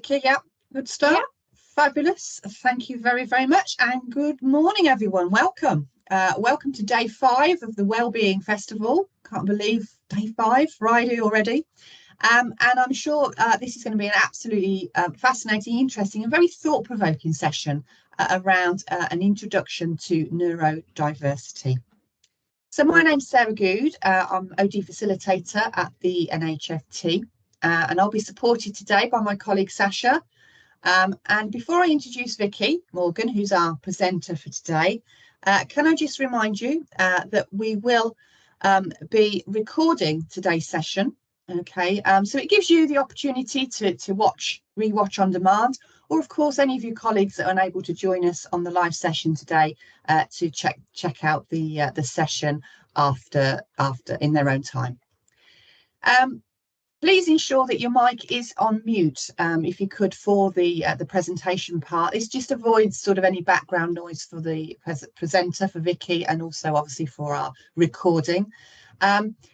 Okay, yeah, good start. Yeah. Fabulous. Thank you very, very much. And good morning, everyone. Welcome. Welcome to day 5 of the Wellbeing Festival. Can't believe day 5, Friday already. And I'm sure this is going to be an absolutely fascinating, interesting and very thought-provoking session around an introduction to neurodiversity. So my name's Sarah Good. I'm OD facilitator at the NHFT. And I'll be supported today by my colleague Sasha. And before I introduce Vicky Morgan, who's our presenter for today, can I just remind you that we will be recording today's session. Okay, so it gives you the opportunity to rewatch on demand, or of course any of your colleagues that are unable to join us on the live session today to check out the session after in their own time. Please ensure that your mic is on mute if you could for the presentation part. This just avoids sort of any background noise for the presenter, for Vicky, and also obviously for our recording.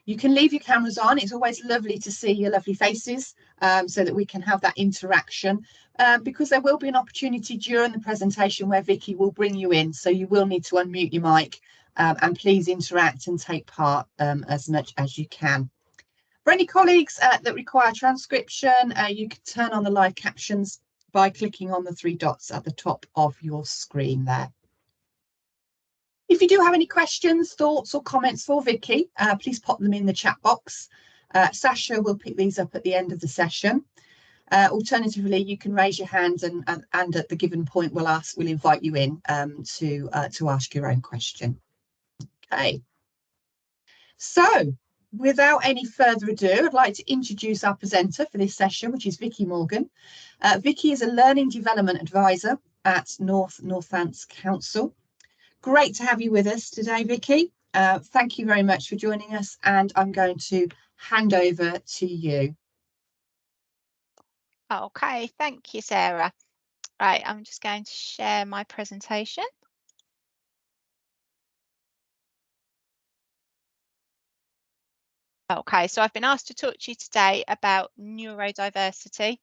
You can leave your cameras on. It's always lovely to see your lovely faces so that we can have that interaction because there will be an opportunity during the presentation where Vicky will bring you in. So you will need to unmute your mic and please interact and take part as much as you can. For any colleagues that require transcription, you can turn on the live captions by clicking on the 3 dots at the top of your screen there. If you do have any questions, thoughts or comments for Vicky, please pop them in the chat box. Sasha will pick these up at the end of the session. Alternatively, you can raise your hand and at the given point we'll invite you in to ask your own question. Okay. So, without any further ado, I'd like to introduce our presenter for this session, which is Vicky Morgan. Vicky is a Learning Development Advisor at Northants Council. Great to have you with us today, Vicky. Thank you very much for joining us, and I'm going to hand over to you. Okay, thank you, Sarah. Right, I'm just going to share my presentation. Okay, so I've been asked to talk to you today about neurodiversity.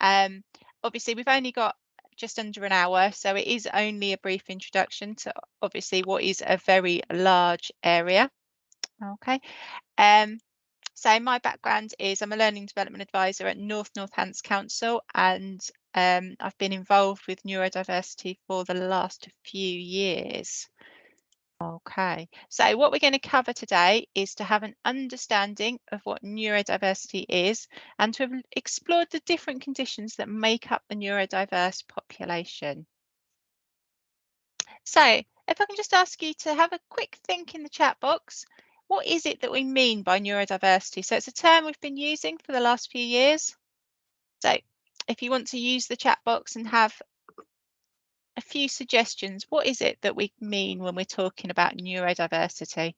Obviously, we've only got just under an hour, so it is only a brief introduction to obviously what is a very large area. Okay, so my background is I'm a Learning Development Advisor at Northants Council, and I've been involved with neurodiversity for the last few years. Okay, so what we're going to cover today is to have an understanding of what neurodiversity is and to have explored the different conditions that make up the neurodiverse population. So if I can just ask you to have a quick think in the chat box, what is it that we mean by neurodiversity? So it's a term we've been using for the last few years. So if you want to use the chat box and have a few suggestions, what is it that we mean when we're talking about neurodiversity?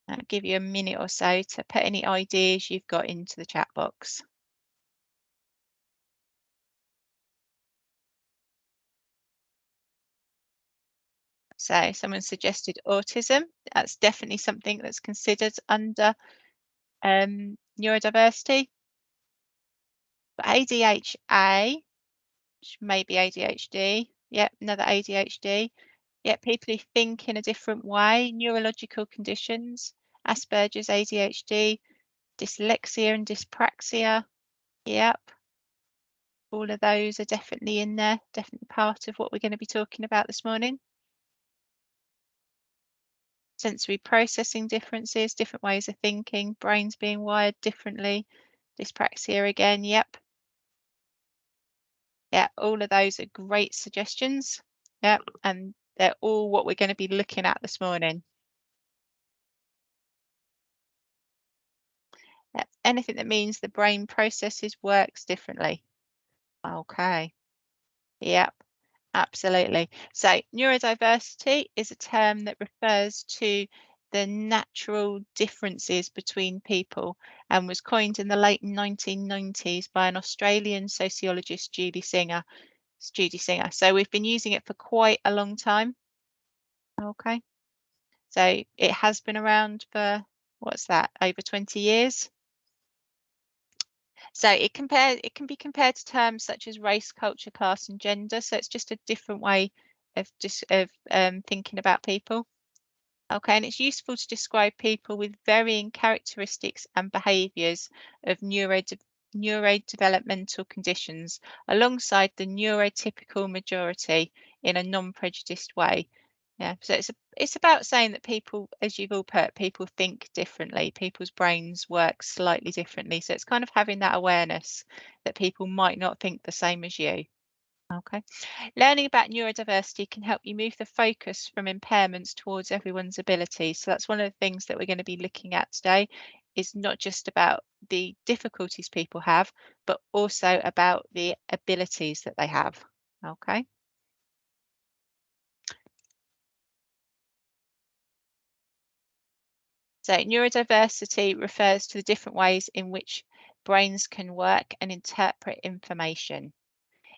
I'll give you a minute or so to put any ideas you've got into the chat box. So someone suggested autism. That's definitely something that's considered under neurodiversity. But ADHA, which may be ADHD. Yep, another ADHD. Yep, people who think in a different way, neurological conditions, Asperger's, ADHD, dyslexia and dyspraxia. Yep. All of those are definitely in there, definitely part of what we're going to be talking about this morning. Sensory processing differences, different ways of thinking, brains being wired differently, dyspraxia again, yep. Yeah, all of those are great suggestions. Yep, and they're all what we're going to be looking at this morning. Yep. Anything that means the brain processes works differently. Okay. Yep, absolutely. So neurodiversity is a term that refers to the natural differences between people and was coined in the late 1990s by an Australian sociologist, Judy Singer. So we've been using it for quite a long time. Okay. So it has been around for, what's that, over 20 years? So it can be compared to terms such as race, culture, class, and gender. So it's just a different way of thinking about people. Okay, and it's useful to describe people with varying characteristics and behaviours of neurodevelopmental conditions alongside the neurotypical majority in a non-prejudiced way. Yeah, so it's about saying that people, as you've all put, people think differently. People's brains work slightly differently. So it's kind of having that awareness that people might not think the same as you. Okay. Learning about neurodiversity can help you move the focus from impairments towards everyone's abilities. So that's one of the things that we're going to be looking at today, is not just about the difficulties people have, but also about the abilities that they have. Okay. So neurodiversity refers to the different ways in which brains can work and interpret information.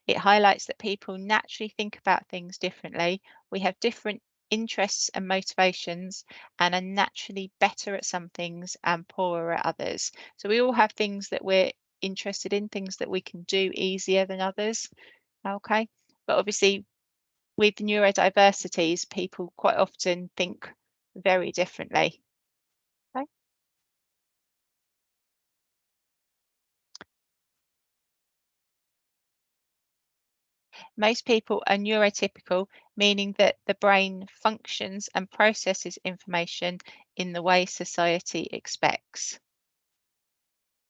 It highlights that people naturally think about things differently. We have different interests and motivations and are naturally better at some things and poorer at others. So we all have things that we're interested in, things that we can do easier than others. Okay. But obviously with neurodiversities, people quite often think very differently. Okay. Most people are neurotypical, meaning that the brain functions and processes information in the way society expects.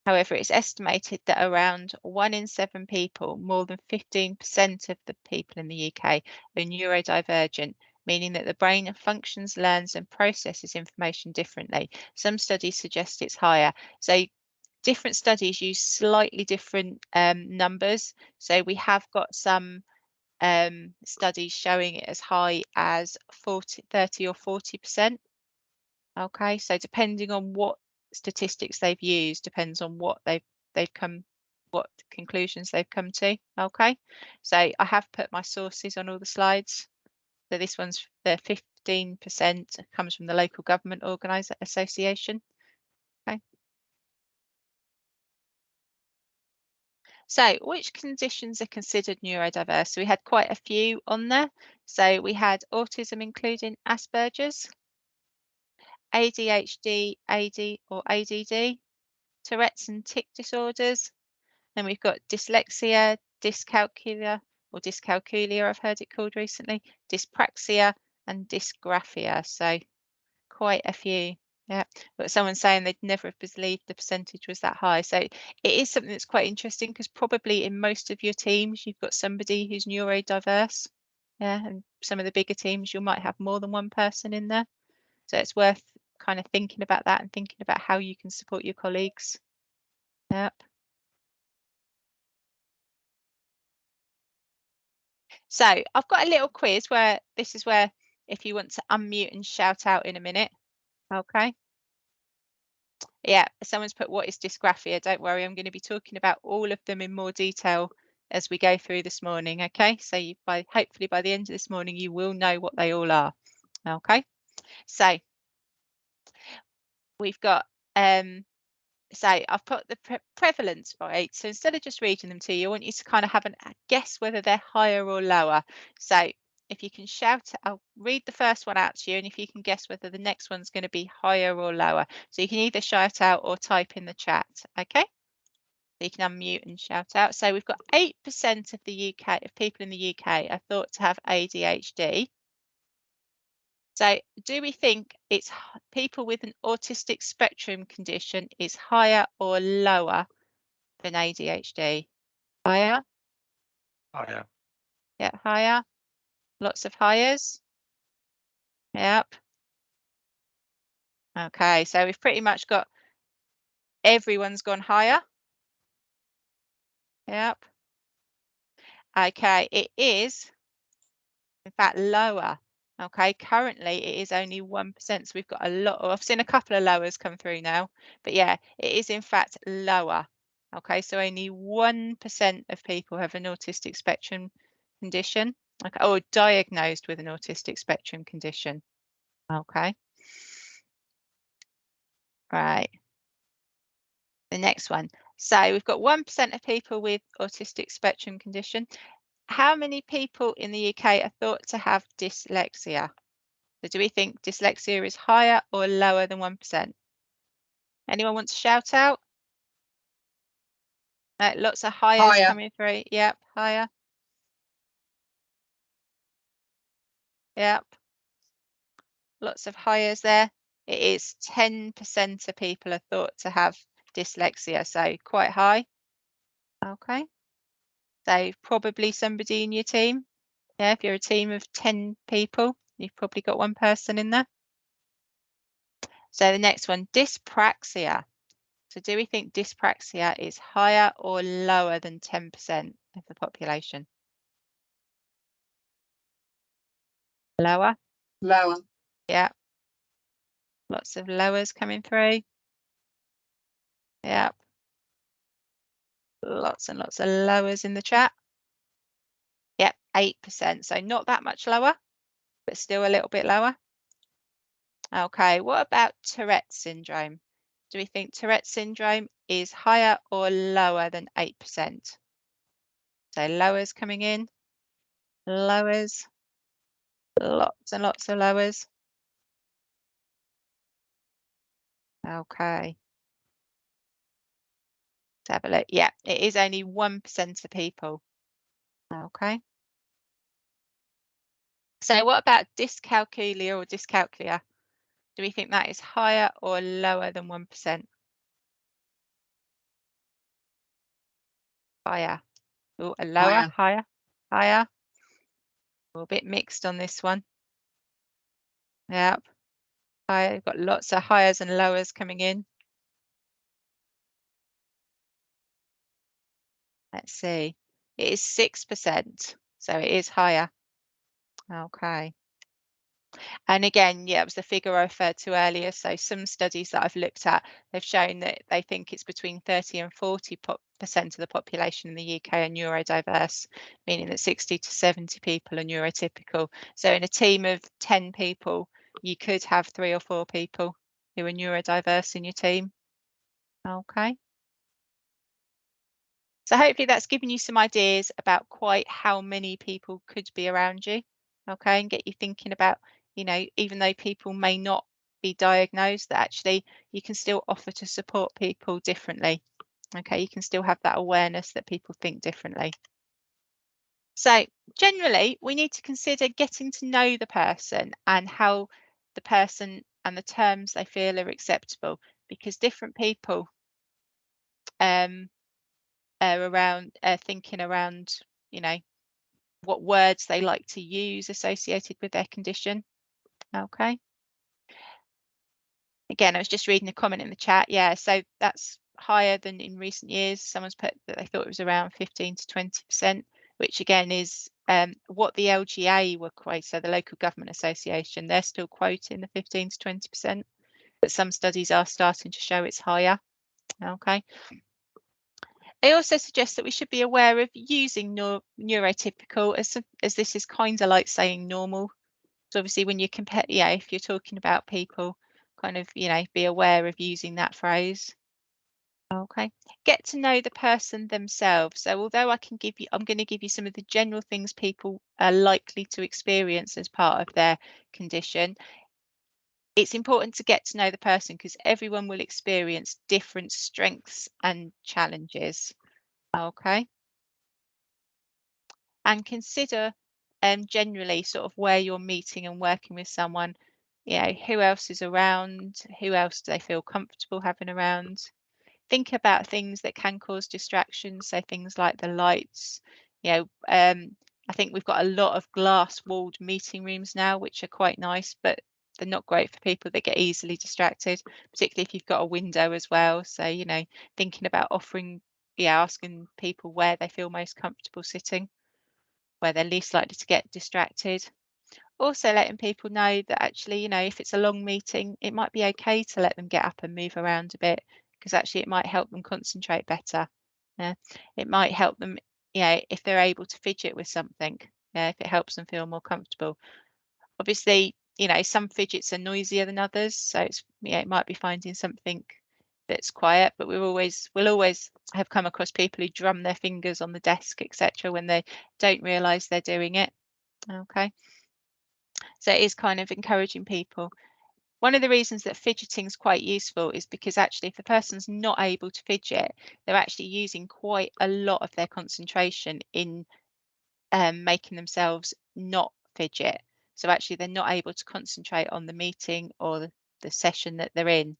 However, it's estimated that around 1 in 7 people, more than 15% of the people in the UK, are neurodivergent, meaning that the brain functions, learns, and processes information differently. Some studies suggest it's higher. So different studies use slightly different numbers. So we have got some studies showing it as high as 30 or 40%. Okay, so depending on what statistics they've used, depends on what what conclusions they've come to. Okay, so I have put my sources on all the slides. So this one's the 15% comes from the local government association. Okay. So which conditions are considered neurodiverse? So we had quite a few on there. So we had autism, including Asperger's, ADHD, AD or ADD, Tourette's and tic disorders. Then we've got dyslexia, dyscalculia, I've heard it called recently, dyspraxia and dysgraphia. So quite a few. Yeah, but someone saying they'd never have believed the percentage was that high. So it is something that's quite interesting because probably in most of your teams, you've got somebody who's neurodiverse. Yeah, and some of the bigger teams, you might have more than one person in there. So it's worth kind of thinking about that and thinking about how you can support your colleagues. Yep. So I've got a little quiz where this is where if you want to unmute and shout out in a minute. Okay. Yeah, someone's put what is dysgraphia. Don't worry, I'm going to be talking about all of them in more detail as we go through this morning. Okay, so hopefully by the end of this morning you will know what they all are. Okay, so we've got so I've put the prevalence rate. So instead of just reading them to you, I want you to kind of have a guess whether they're higher or lower. So if you can shout, I'll read the first one out to you, and if you can guess whether the next one's going to be higher or lower. So you can either shout out or type in the chat. Okay. So you can unmute and shout out. So we've got 8% of the UK, of people in the UK are thought to have ADHD. So do we think it's people with an autistic spectrum condition is higher or lower than ADHD? Higher? Higher. Yeah, higher. Lots of highers. Yep. Okay, so we've pretty much got everyone's gone higher. Yep. Okay, it is in fact lower. Okay, currently it is only 1%. So we've got a lot. I've seen a couple of lowers come through now, but yeah, it is in fact lower. Okay, so only 1% of people have an autistic spectrum condition, okay, or diagnosed with an autistic spectrum condition. Okay, right. The next one. So we've got 1% of people with autistic spectrum condition. How many people in the UK are thought to have dyslexia? So do we think dyslexia is higher or lower than 1%? Anyone want to shout out? Lots of hires Higher. coming through. Yep, higher. Yep. Lots of hires there. It is 10% of people are thought to have dyslexia, so quite high. Okay. So probably somebody in your team. Yeah, if you're a team of 10 people, you've probably got one person in there. So the next one, dyspraxia. So do we think dyspraxia is higher or lower than 10% of the population? Lower? Lower. Yeah. Lots of lowers coming through. Yeah. Lots and lots of lowers in the chat. Yep, 8%. So not that much lower, but still a little bit lower. Okay, what about Tourette's syndrome? Do we think Tourette's syndrome is higher or lower than 8%? So lowers coming in, lowers, lots and lots of lowers. Okay. Let's have a look. Yeah, it is only 1% of people. Okay. So what about dyscalculia or dyscalculia? Do we think that is higher or lower than 1%? Higher. Oh, a lower, higher, higher. A little bit mixed on this one. Yep. Higher. We've got lots of highers and lowers coming in. Let's see. It is 6%, so it is higher. Okay. And again, yeah, it was the figure I referred to earlier. So some studies that I've looked at, they've shown that they think it's between 30 and 40% of the population in the UK are neurodiverse, meaning that 60 to 70 people are neurotypical. So in a team of 10 people, you could have 3 or 4 people who are neurodiverse in your team. Okay. So hopefully that's given you some ideas about quite how many people could be around you. Okay, and get you thinking about, you know, even though people may not be diagnosed, that actually you can still offer to support people differently. Okay, you can still have that awareness that people think differently. So generally, we need to consider getting to know the person and how the person and the terms they feel are acceptable, because different people are around thinking around, you know, what words they like to use associated with their condition. Okay. Again, I was just reading a comment in the chat. Yeah, so that's higher than in recent years. Someone's put that they thought it was around 15 to 20%, which again is what the LGA were quoting, so the local government association, they're still quoting the 15 to 20%, but some studies are starting to show it's higher. Okay. They also suggest that we should be aware of using neurotypical as this is kind of like saying normal. So obviously when you compare, yeah, if you're talking about people, kind of, you know, be aware of using that phrase. Okay. Get to know the person themselves. So although I'm going to give you some of the general things people are likely to experience as part of their condition, it's important to get to know the person because everyone will experience different strengths and challenges. Okay. And consider generally sort of where you're meeting and working with someone, you know, who else is around, who else do they feel comfortable having around. Think about things that can cause distractions, so things like the lights. You know, I think we've got a lot of glass walled meeting rooms now, which are quite nice, but they're not great for people that get easily distracted, particularly if you've got a window as well. So, you know, thinking about offering, yeah, asking people where they feel most comfortable sitting, where they're least likely to get distracted. Also letting people know that actually, you know, if it's a long meeting, it might be okay to let them get up and move around a bit because actually it might help them concentrate better. Yeah. It might help them, you know, if they're able to fidget with something, yeah, if it helps them feel more comfortable. Obviously, you know, some fidgets are noisier than others, so it's, yeah, it might be finding something that's quiet, but we'll always have come across people who drum their fingers on the desk, etc., when they don't realise they're doing it. Okay, so it is kind of encouraging people. One of the reasons that fidgeting is quite useful is because actually if the person's not able to fidget, they're actually using quite a lot of their concentration in making themselves not fidget. So actually they're not able to concentrate on the meeting or the session that they're in.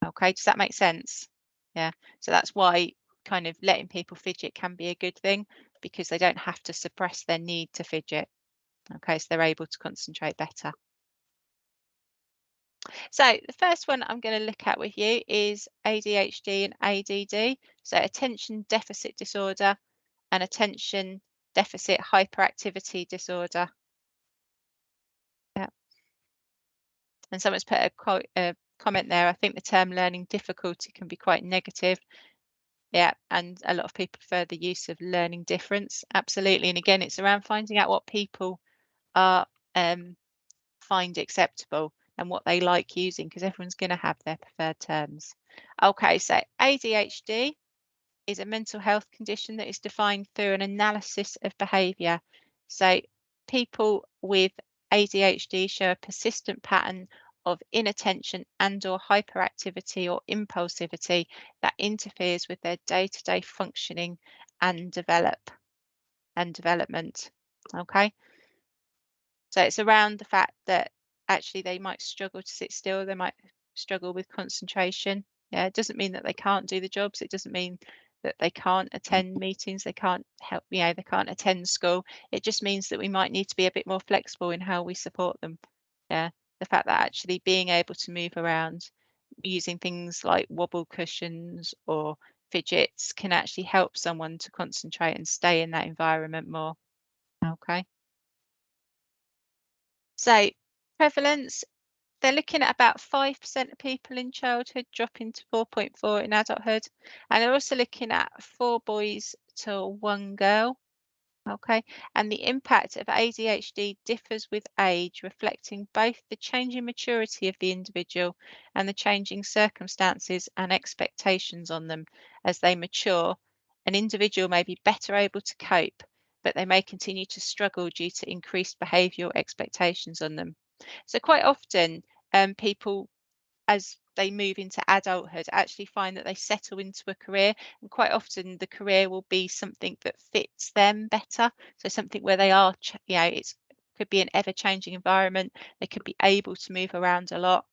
Okay, does that make sense? Yeah, so that's why kind of letting people fidget can be a good thing, because they don't have to suppress their need to fidget. Okay, so they're able to concentrate better. So the first one I'm going to look at with you is ADHD and ADD. So attention deficit disorder and attention deficit hyperactivity disorder. Yeah. And someone's put a comment there. I think the term learning difficulty can be quite negative. Yeah, and a lot of people prefer the use of learning difference. Absolutely. And again, it's around finding out what people are find acceptable and what they like using, because everyone's going to have their preferred terms. Okay, so ADHD is a mental health condition that is defined through an analysis of behaviour. So people with ADHD show a persistent pattern of inattention and or hyperactivity or impulsivity that interferes with their day-to-day functioning and development. Okay. So it's around the fact that actually they might struggle to sit still, they might struggle with concentration. Yeah, it doesn't mean that they can't do the jobs. It doesn't mean that they can't attend meetings, they can't help, they can't attend school. It just means that we might need to be a bit more flexible in how we support them. Yeah, the fact that actually being able to move around using things like wobble cushions or fidgets can actually help someone to concentrate and stay in that environment more. Okay. So prevalence, they're looking at about 5% of people in childhood dropping to 4.4 in adulthood. And they're also looking at 4 boys to 1 girl. Okay. And the impact of ADHD differs with age, reflecting both the changing maturity of the individual and the changing circumstances and expectations on them. As they mature, an individual may be better able to cope, but they may continue to struggle due to increased behavioural expectations on them. So quite often, people, as they move into adulthood, actually find that they settle into a career, and quite often the career will be something that fits them better. So something where they are, it's could be an ever-changing environment. They could be able to move around a lot.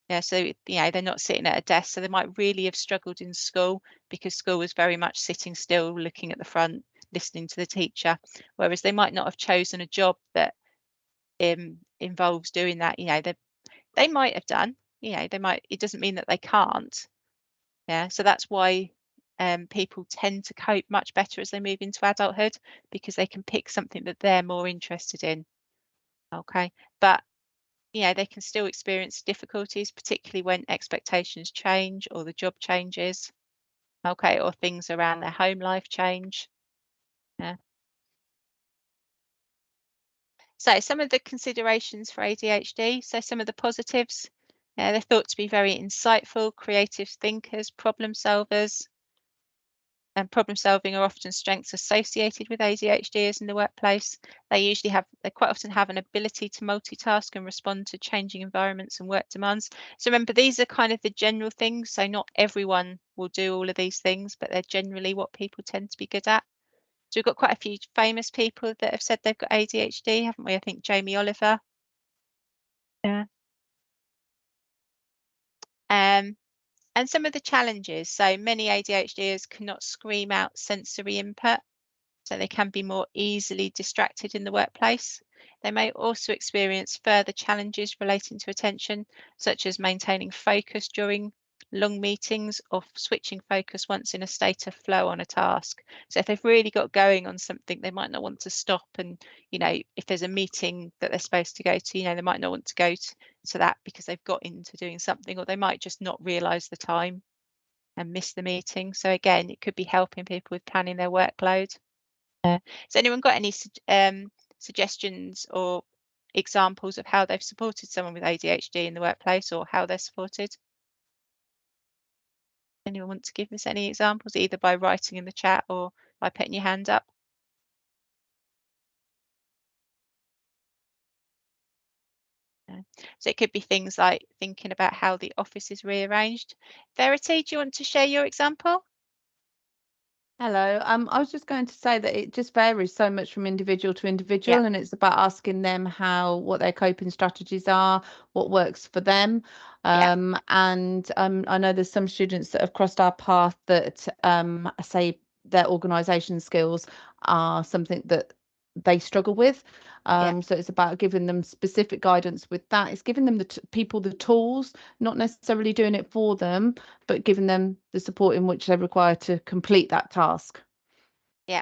Yeah, so they're not sitting at a desk, so they might really have struggled in school because school was very much sitting still, looking at the front, listening to the teacher. Whereas they might not have chosen a job that involves doing that. They might have done, they might, it doesn't mean that they can't. Yeah, so that's why people tend to cope much better as they move into adulthood, because they can pick something that they're more interested in. Okay, but they can still experience difficulties, particularly when expectations change or the job changes. Okay, or things around their home life change. Yeah. So some of the considerations for ADHD. So some of the positives, they're thought to be very insightful, creative thinkers, problem solvers. And problem solving are often strengths associated with ADHDers in the workplace. They quite often have an ability to multitask and respond to changing environments and work demands. So remember, these are kind of the general things. So not everyone will do all of these things, but they're generally what people tend to be good at. So we've got quite a few famous people that have said they've got ADHD, haven't we? I think Jamie Oliver. Yeah. And some of the challenges. So many ADHDers cannot scream out sensory input, so they can be more easily distracted in the workplace. They may also experience further challenges relating to attention, such as maintaining focus during long meetings or switching focus once in a state of flow on a task. So if they've really got going on something, they might not want to stop. And, if there's a meeting that they're supposed to go to, they might not want to go to that because they've got into doing something, or they might just not realise the time and miss the meeting. So again, it could be helping people with planning their workload. Has anyone got any suggestions or examples of how they've supported someone with ADHD in the workplace, or how they're supported? Anyone want to give us any examples, either by writing in the chat or by putting your hand up? No. So it could be things like thinking about how the office is rearranged. Verity, do you want to share your example? Hello. I was just going to say that it just varies so much from individual to individual, Yeah, and it's about asking them what their coping strategies are, what works for them. yeah, And I know there's some students that have crossed our path that say their organisation skills are something that they struggle with. yeah. So it's about giving them specific guidance with that. It's giving them the people the tools, not necessarily doing it for them, but giving them the support in which they require to complete that task. Yeah.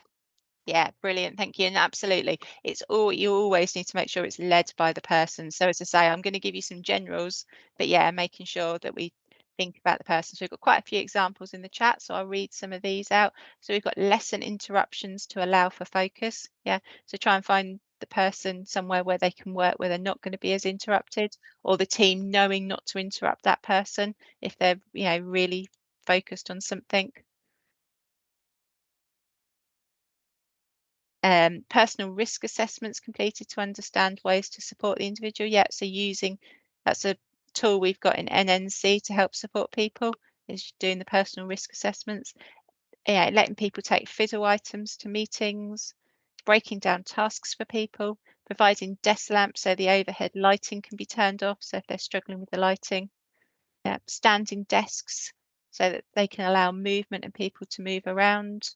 Yeah, brilliant. Thank you. And absolutely, you always need to make sure it's led by the person. So as I say, I'm going to give you some generals, but yeah, making sure that we think about the person. So we've got quite a few examples in the chat, so I'll read some of these out. So we've got lesson interruptions to allow for focus. Yeah, so try and find the person somewhere where they can work where they're not going to be as interrupted, or the team knowing not to interrupt that person if they're, really focused on something. Personal risk assessments completed to understand ways to support the individual. Yeah, so that's a tool we've got in NNC to help support people, is doing the personal risk assessments. Yeah, letting people take physical items to meetings, breaking down tasks for people, providing desk lamps so the overhead lighting can be turned off, so if they're struggling with the lighting. Yeah, standing desks so that they can allow movement and people to move around.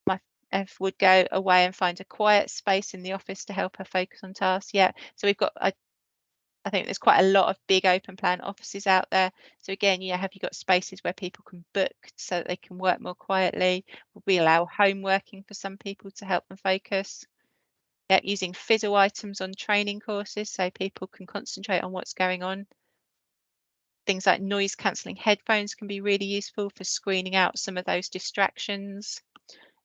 My F would go away and find a quiet space in the office to help her focus on tasks. Yeah, so we've got, I think there's quite a lot of big open plan offices out there. So again, have you got spaces where people can book so that they can work more quietly? We allow home working for some people to help them focus. Yeah, using physical items on training courses so people can concentrate on what's going on. Things like noise cancelling headphones can be really useful for screening out some of those distractions.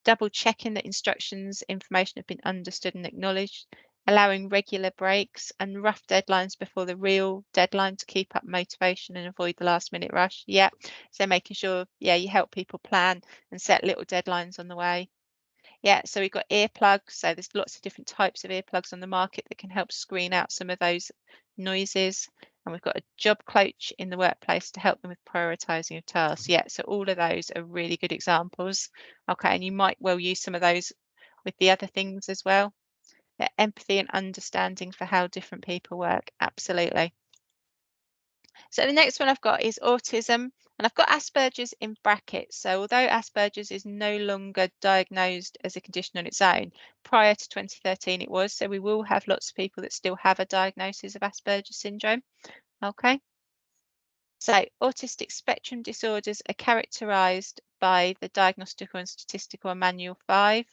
Double checking that instructions, information have been understood and acknowledged, allowing regular breaks and rough deadlines before the real deadline to keep up motivation and avoid the last minute rush. Yeah, so making sure, you help people plan and set little deadlines on the way. Yeah, so we've got earplugs. So there's lots of different types of earplugs on the market that can help screen out some of those noises. And we've got a job coach in the workplace to help them with prioritising of tasks. Yeah, so all of those are really good examples. Okay, and you might well use some of those with the other things as well. Yeah, empathy and understanding for how different people work. Absolutely. So the next one I've got is autism, and I've got Asperger's in brackets. So although Asperger's is no longer diagnosed as a condition on its own, prior to 2013 it was. So we will have lots of people that still have a diagnosis of Asperger's syndrome. Okay. So autistic spectrum disorders are characterized by the Diagnostical and Statistical Manual 5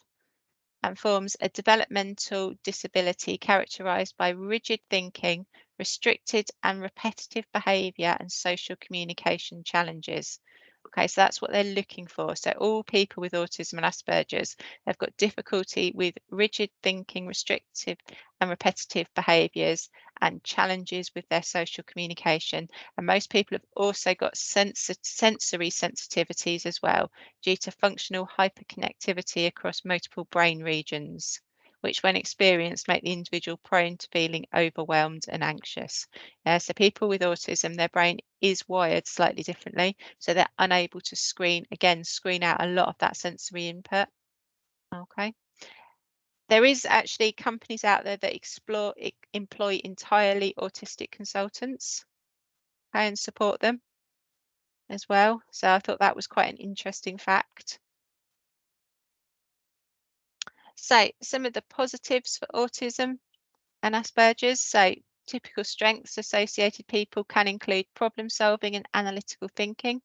and forms a developmental disability characterized by rigid thinking, restricted and repetitive behavior, and social communication challenges. Okay, so that's what they're looking for. So all people with autism and Asperger's have got difficulty with rigid thinking, restrictive and repetitive behaviours and challenges with their social communication. And most people have also got sensory sensitivities as well, due to functional hyperconnectivity across multiple brain regions, which when experienced make the individual prone to feeling overwhelmed and anxious. So people with autism, their brain is wired slightly differently, so they're unable to screen out a lot of that sensory input. Okay. There is actually companies out there that employ entirely autistic consultants and support them as well. So I thought that was quite an interesting fact. So some of the positives for autism and Asperger's. So typical strengths associated people can include problem solving and analytical thinking.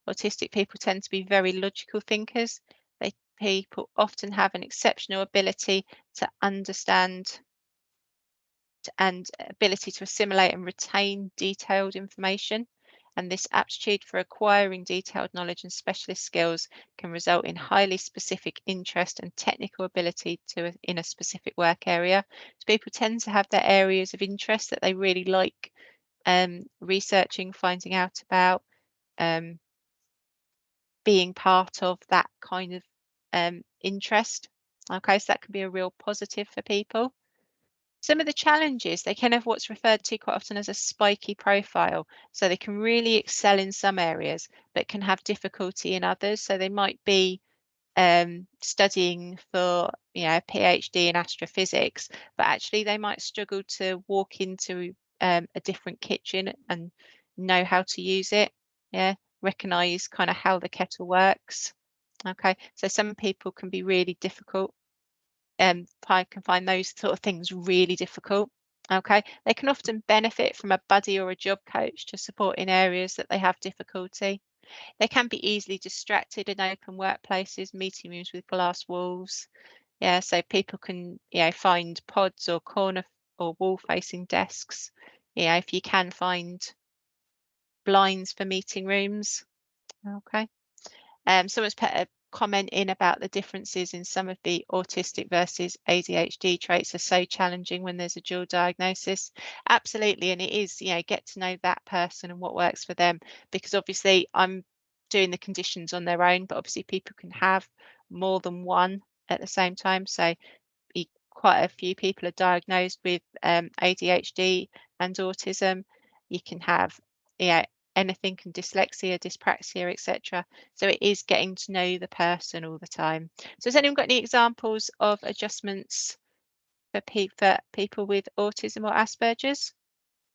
Autistic people tend to be very logical thinkers. People often have an exceptional ability to understand and ability to assimilate and retain detailed information. And this aptitude for acquiring detailed knowledge and specialist skills can result in highly specific interest and technical ability in a specific work area. So people tend to have their areas of interest that they really like researching, finding out about, being part of that kind of interest. Okay, so that can be a real positive for people. Some of the challenges, they can have what's referred to quite often as a spiky profile. So they can really excel in some areas, but can have difficulty in others. So they might be studying for, you know, a PhD in astrophysics, but actually they might struggle to walk into a different kitchen and know how to use it. Yeah, recognize kind of how the kettle works. Okay, so some people can be really difficult. I can find those sort of things really difficult. Okay, they can often benefit from a buddy or a job coach to support in areas that they have difficulty. They can be easily distracted in open workplaces, meeting rooms with glass walls. Yeah, so people can, you know, find pods or corner or wall-facing desks. Yeah, if you can find blinds for meeting rooms. Okay. Someone's put a comment in about the differences in some of the autistic versus ADHD traits are so challenging when there's a dual diagnosis. Absolutely, and it is, you know, get to know that person and what works for them, because obviously I'm doing the conditions on their own, but obviously people can have more than one at the same time. So quite a few people are diagnosed with ADHD and autism. You can have, you know, anything from dyslexia, dyspraxia, etc. So it is getting to know the person all the time. So has anyone got any examples of adjustments for people with autism or Asperger's?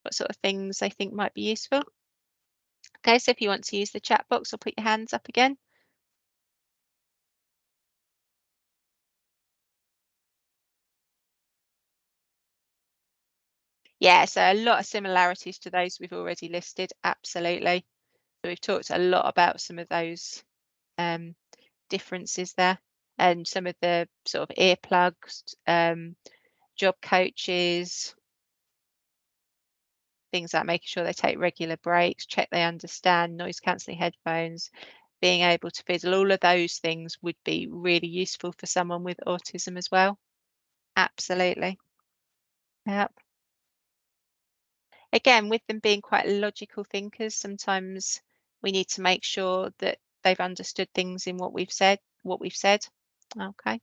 What sort of things they think might be useful? Okay, so if you want to use the chat box or put your hands up again. Yeah, so a lot of similarities to those we've already listed, absolutely. So we've talked a lot about some of those differences there, and some of the sort of earplugs, job coaches, things like making sure they take regular breaks, check they understand, noise cancelling headphones, being able to fiddle, all of those things would be really useful for someone with autism as well. Absolutely. Yep. Again, with them being quite logical thinkers, sometimes we need to make sure that they've understood things in what we've said. Okay.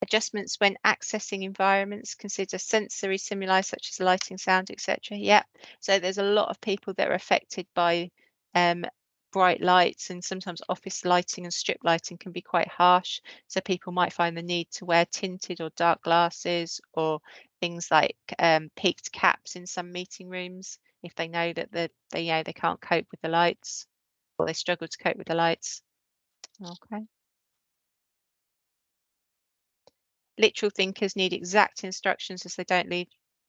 Adjustments when accessing environments, consider sensory stimuli such as lighting, sound, etc. Yeah, so there's a lot of people that are affected by bright lights, and sometimes office lighting and strip lighting can be quite harsh. So people might find the need to wear tinted or dark glasses, or things like peaked caps in some meeting rooms if they know that they can't cope with the lights, or they struggle to cope with the lights. Okay. Literal thinkers need exact instructions as they don't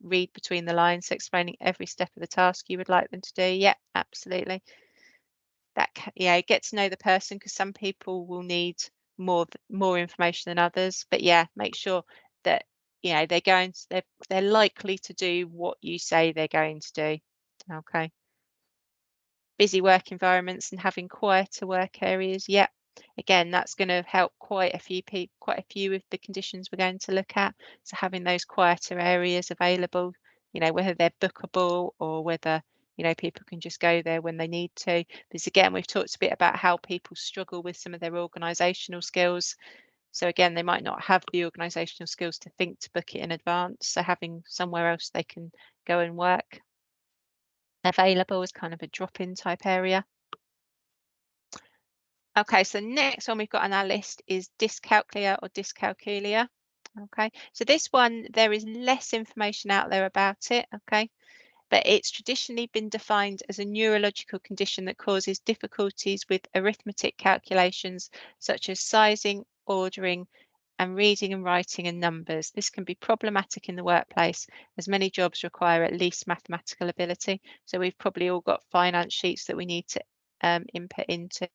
read between the lines, so explaining every step of the task you would like them to do. Yeah, absolutely. That get to know the person, because some people will need more information than others. But yeah, make sure that they're likely to do what you say they're going to do. Okay. Busy work environments and having quieter work areas. Yep. Again, that's going to help quite a few of the conditions we're going to look at. So having those quieter areas available, whether they're bookable or whether, people can just go there when they need to. Because again, we've talked a bit about how people struggle with some of their organisational skills. So again, they might not have the organisational skills to think to book it in advance. So having somewhere else they can go and work available is kind of a drop-in type area. Okay, so next one we've got on our list is dyscalculia or dyscalculia. Okay, so this one, there is less information out there about it. Okay, but it's traditionally been defined as a neurological condition that causes difficulties with arithmetic calculations such as sizing, ordering, and reading and writing and numbers. This can be problematic in the workplace as many jobs require at least mathematical ability. So we've probably all got finance sheets that we need to input into.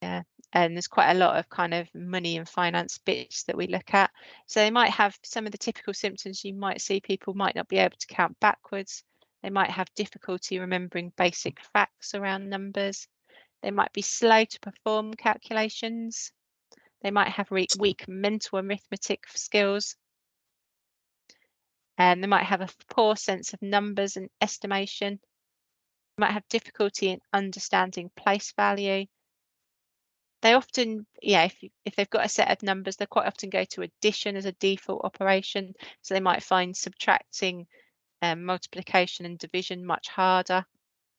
Yeah, and there's quite a lot of kind of money and finance bits that we look at. So they might have some of the typical symptoms you might see. People might not be able to count backwards. They might have difficulty remembering basic facts around numbers. They might be slow to perform calculations. They might have weak mental arithmetic skills. And they might have a poor sense of numbers and estimation. They might have difficulty in understanding place value. They often, if they've got a set of numbers, they quite often go to addition as a default operation. So they might find subtracting, multiplication and division much harder.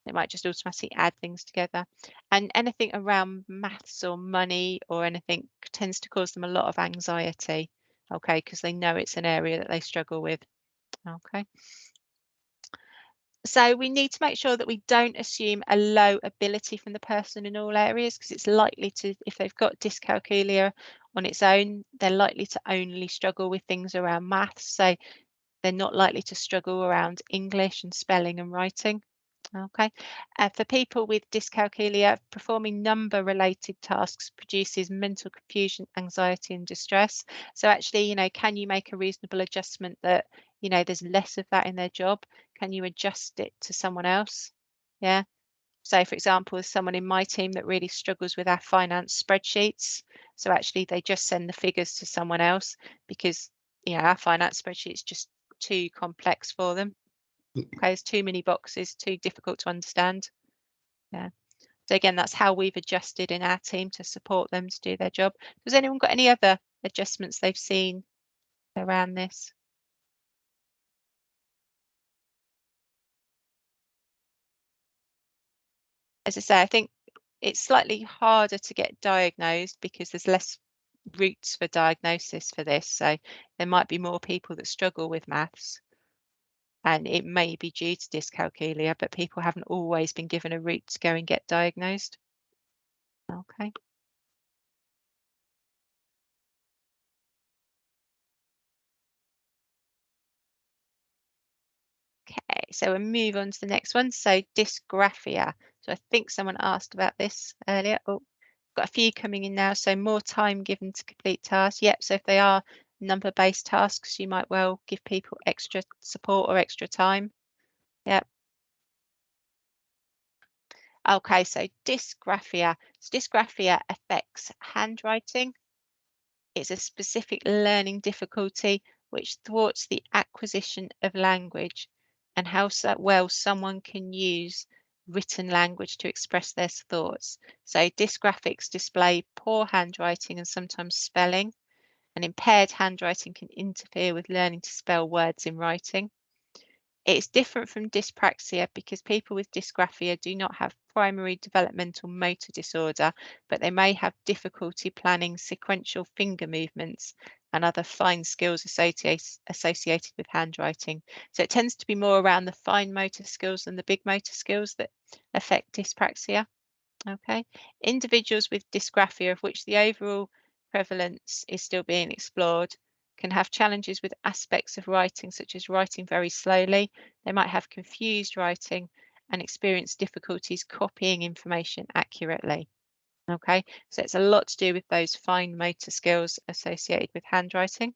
They might just automatically add things together. And anything around maths or money or anything tends to cause them a lot of anxiety, okay, because they know it's an area that they struggle with, okay. So we need to make sure that we don't assume a low ability from the person in all areas, because it's likely to, if they've got dyscalculia on its own, they're likely to only struggle with things around maths. So they're not likely to struggle around English and spelling and writing. Okay. For people with dyscalculia, performing number-related tasks produces mental confusion, anxiety, and distress. So actually, can you make a reasonable adjustment that, there's less of that in their job? Can you adjust it to someone else? Yeah. So for example, there's someone in my team that really struggles with our finance spreadsheets. So actually they just send the figures to someone else because, our finance spreadsheet's just too complex for them. Okay, there's too many boxes, too difficult to understand. Yeah. So again, that's how we've adjusted in our team to support them to do their job. Has anyone got any other adjustments they've seen around this? As I say, I think it's slightly harder to get diagnosed because there's less routes for diagnosis for this. So there might be more people that struggle with maths. And it may be due to dyscalculia, but people haven't always been given a route to go and get diagnosed. Okay. Okay, so we'll move on to the next one. So dysgraphia. So I think someone asked about this earlier. Oh, got a few coming in now. So more time given to complete tasks. Yep. So if they are number-based tasks, you might well give people extra support or extra time. Yep. Okay, so dysgraphia. So dysgraphia affects handwriting. It's a specific learning difficulty which thwarts the acquisition of language and how well someone can use written language to express their thoughts. So dysgraphics display poor handwriting and sometimes spelling, and impaired handwriting can interfere with learning to spell words in writing. It's different from dyspraxia because people with dysgraphia do not have primary developmental motor disorder, but they may have difficulty planning sequential finger movements and other fine skills associated with handwriting. So it tends to be more around the fine motor skills than the big motor skills that affect dyspraxia. Okay. Individuals with dysgraphia, of which the overall prevalence is still being explored, can have challenges with aspects of writing, such as writing very slowly. They might have confused writing and experience difficulties copying information accurately. Okay, so it's a lot to do with those fine motor skills associated with handwriting.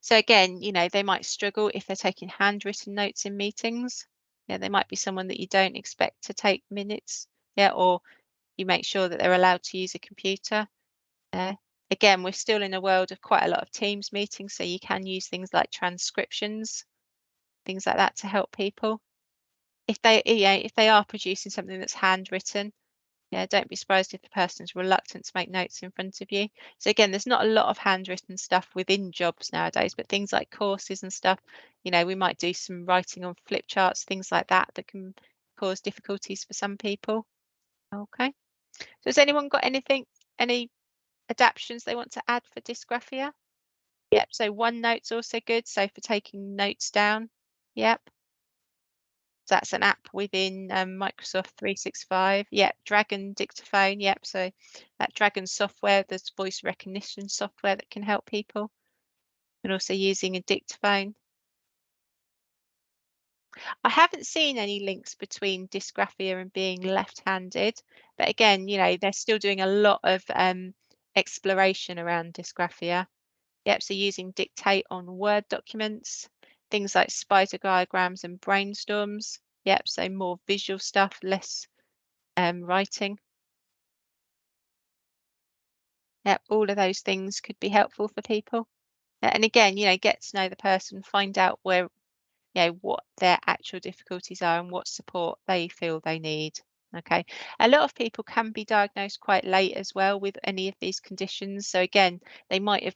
So again, they might struggle if they're taking handwritten notes in meetings. Yeah, they might be someone that you don't expect to take minutes. Yeah, or you make sure that they're allowed to use a computer. Again, we're still in a world of quite a lot of Teams meetings, so you can use things like transcriptions, things like that to help people. If they are producing something that's handwritten, don't be surprised if the person's reluctant to make notes in front of you. So again, there's not a lot of handwritten stuff within jobs nowadays, but things like courses and stuff, we might do some writing on flip charts, things like that can cause difficulties for some people. Okay. So has anyone got any adaptions they want to add for dysgraphia? Yep, so OneNote's also good. So for taking notes down. Yep. So that's an app within Microsoft 365. Yep, Dragon Dictaphone. Yep, so that Dragon software, there's voice recognition software that can help people. And also using a dictaphone. I haven't seen any links between dysgraphia and being left-handed, but again, they're still doing a lot of exploration around dysgraphia. Yep, so using dictate on Word documents, things like spider diagrams and brainstorms. Yep, so more visual stuff, less writing. Yeah, all of those things could be helpful for people. And again, get to know the person, find out where, what their actual difficulties are and what support they feel they need. Okay. A lot of people can be diagnosed quite late as well with any of these conditions. So again, they might have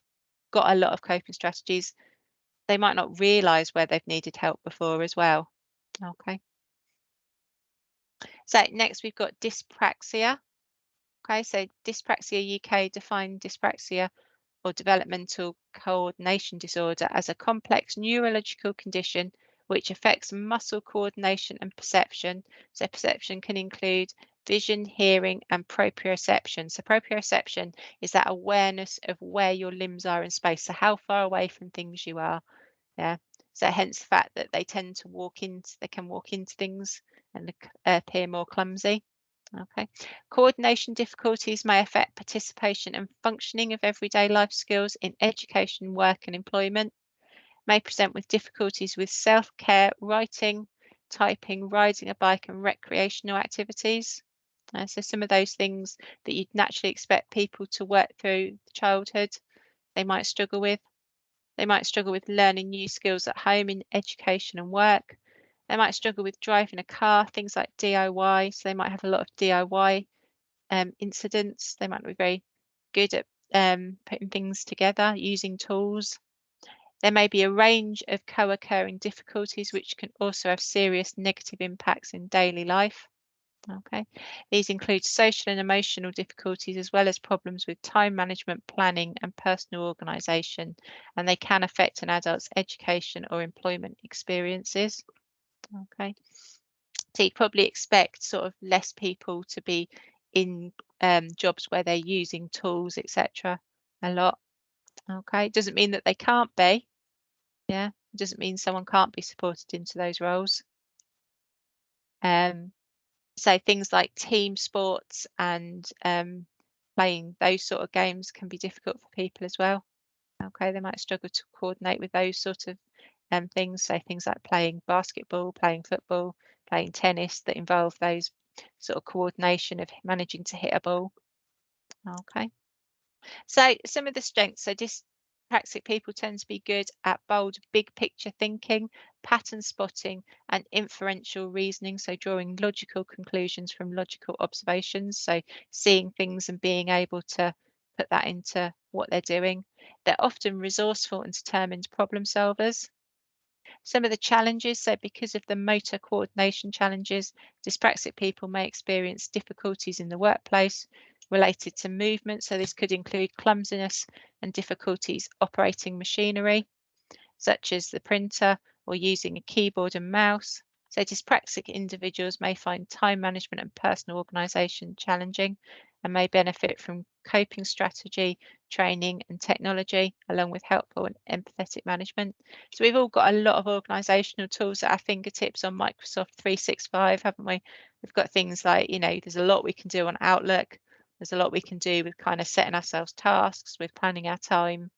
got a lot of coping strategies. They might not realise where they've needed help before as well. Okay. So next we've got dyspraxia. Okay, so Dyspraxia UK defined dyspraxia or developmental coordination disorder as a complex neurological condition which affects muscle coordination and perception. So perception can include vision, hearing, and proprioception. So proprioception is that awareness of where your limbs are in space, so how far away from things you are. Yeah. So hence the fact that they can walk into things and appear more clumsy. Okay. Coordination difficulties may affect participation and functioning of everyday life skills in education, work, and employment. May present with difficulties with self-care, writing, typing, riding a bike, and recreational activities. So some of those things that you'd naturally expect people to work through childhood, they might struggle with. They might struggle with learning new skills at home in education and work. They might struggle with driving a car, things like DIY. So they might have a lot of DIY incidents. They might not be very good at putting things together, using tools. There may be a range of co-occurring difficulties which can also have serious negative impacts in daily life. Okay, these include social and emotional difficulties as well as problems with time management, planning, and personal organisation, and they can affect an adult's education or employment experiences. Okay, so you'd probably expect sort of less people to be in jobs where they're using tools, etc. a lot. Okay, it doesn't mean that they can't be. Yeah, it doesn't mean someone can't be supported into those roles. So things like team sports and playing those sort of games can be difficult for people as well. Okay, they might struggle to coordinate with those sort of things. So things like playing basketball, playing football, playing tennis that involve those sort of coordination of managing to hit a ball. Okay. So some of the strengths. So dyspraxic people tend to be good at bold, big picture thinking, pattern spotting, and inferential reasoning. So drawing logical conclusions from logical observations. So seeing things and being able to put that into what they're doing. They're often resourceful and determined problem solvers. Some of the challenges, so because of the motor coordination challenges, dyspraxic people may experience difficulties in the workplace related to movement. So this could include clumsiness and difficulties operating machinery, such as the printer or using a keyboard and mouse. So dyspraxic individuals may find time management and personal organisation challenging and may benefit from coping strategy, training and technology, along with helpful and empathetic management. So we've all got a lot of organisational tools at our fingertips on Microsoft 365, haven't we? We've got things like, there's a lot we can do on Outlook. There's a lot we can do with kind of setting ourselves tasks, with planning our time.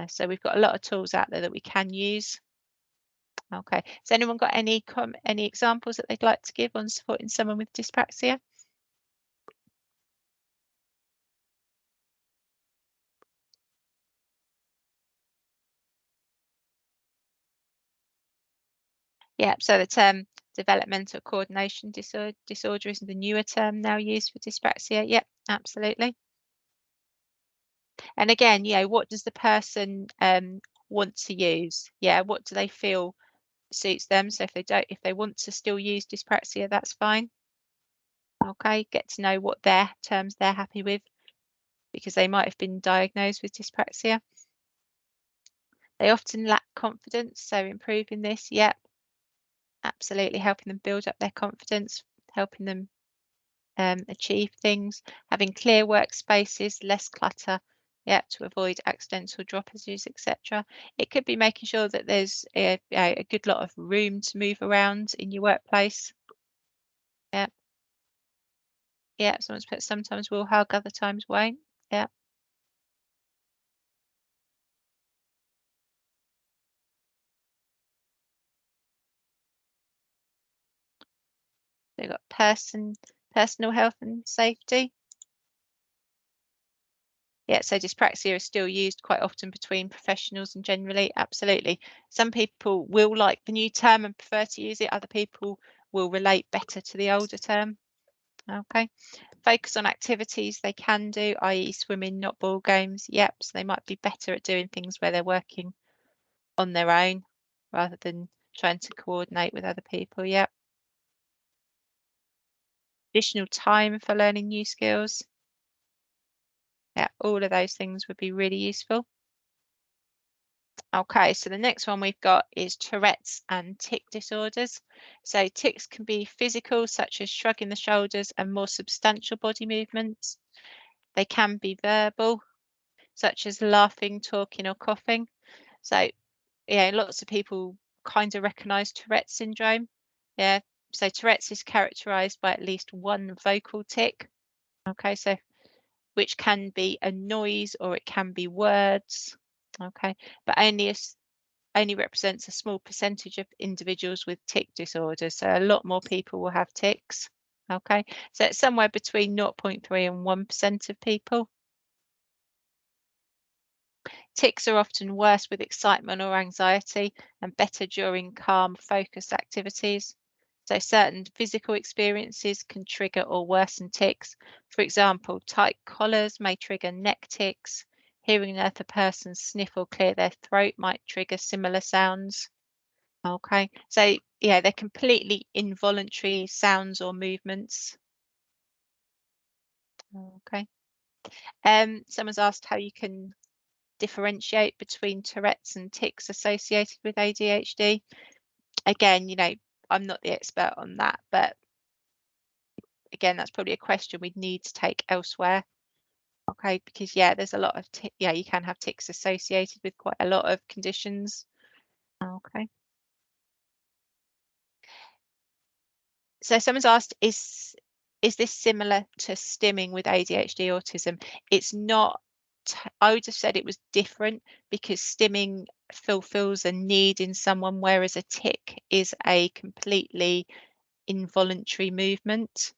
So we've got a lot of tools out there that we can use. Okay. Has anyone got any examples that they'd like to give on supporting someone with dyspraxia? Yeah, so the term developmental coordination disorder is the newer term now used for dyspraxia. Yep, absolutely. And again, what does the person want to use? Yeah, what do they feel suits them? So if they want to still use dyspraxia, that's fine. Okay, get to know what their terms they're happy with, because they might have been diagnosed with dyspraxia. They often lack confidence, so improving this, yep, absolutely, helping them build up their confidence, helping them achieve things, having clear workspaces, less clutter, yep, to avoid accidental droppages, etc. It could be making sure that there's a good lot of room to move around in your workplace. Yep. Yeah, someone's put sometimes we'll hug, other times won't. Yeah. They've got personal health and safety. Yeah, so dyspraxia is still used quite often between professionals and generally, absolutely. Some people will like the new term and prefer to use it. Other people will relate better to the older term. Okay. Focus on activities they can do, i.e. swimming, not ball games. Yep, so they might be better at doing things where they're working on their own rather than trying to coordinate with other people. Yep. Additional time for learning new skills. Yeah, all of those things would be really useful. Okay, so the next one we've got is Tourette's and tic disorders. So tics can be physical, such as shrugging the shoulders and more substantial body movements. They can be verbal, such as laughing, talking, or coughing. So, yeah, lots of people kind of recognise Tourette's syndrome. Yeah, so Tourette's is characterised by at least one vocal tic. Okay, so which can be a noise or it can be words. Okay, but only represents a small percentage of individuals with tic disorders. So a lot more people will have tics. Okay, so it's somewhere between 0.3 and 1% of people. Tics are often worse with excitement or anxiety and better during calm, focused activities. So certain physical experiences can trigger or worsen tics. For example, tight collars may trigger neck tics. Hearing another person sniff or clear their throat might trigger similar sounds. Okay, so yeah, they're completely involuntary sounds or movements. Okay. Someone's asked how you can differentiate between Tourette's and tics associated with ADHD. Again, I'm not the expert on that, but again, that's probably a question we'd need to take elsewhere. Okay, because yeah, there's a lot of you can have tics associated with quite a lot of conditions. Okay. So someone's asked, is this similar to stimming with ADHD autism? It's not. I would have said it was different because stimming fulfills a need in someone, whereas a tic is a completely involuntary movement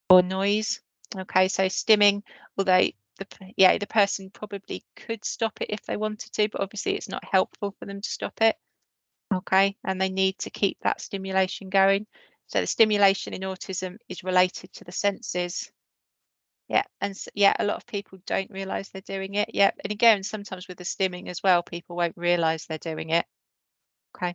or noise. Okay, so stimming, although the person probably could stop it if they wanted to, but obviously it's not helpful for them to stop it. Okay, and they need to keep that stimulation going. So the stimulation in autism is related to the senses. Yeah, and yeah, a lot of people don't realize they're doing it. Yeah, and again, sometimes with the stimming as well, people won't realize they're doing it. Okay.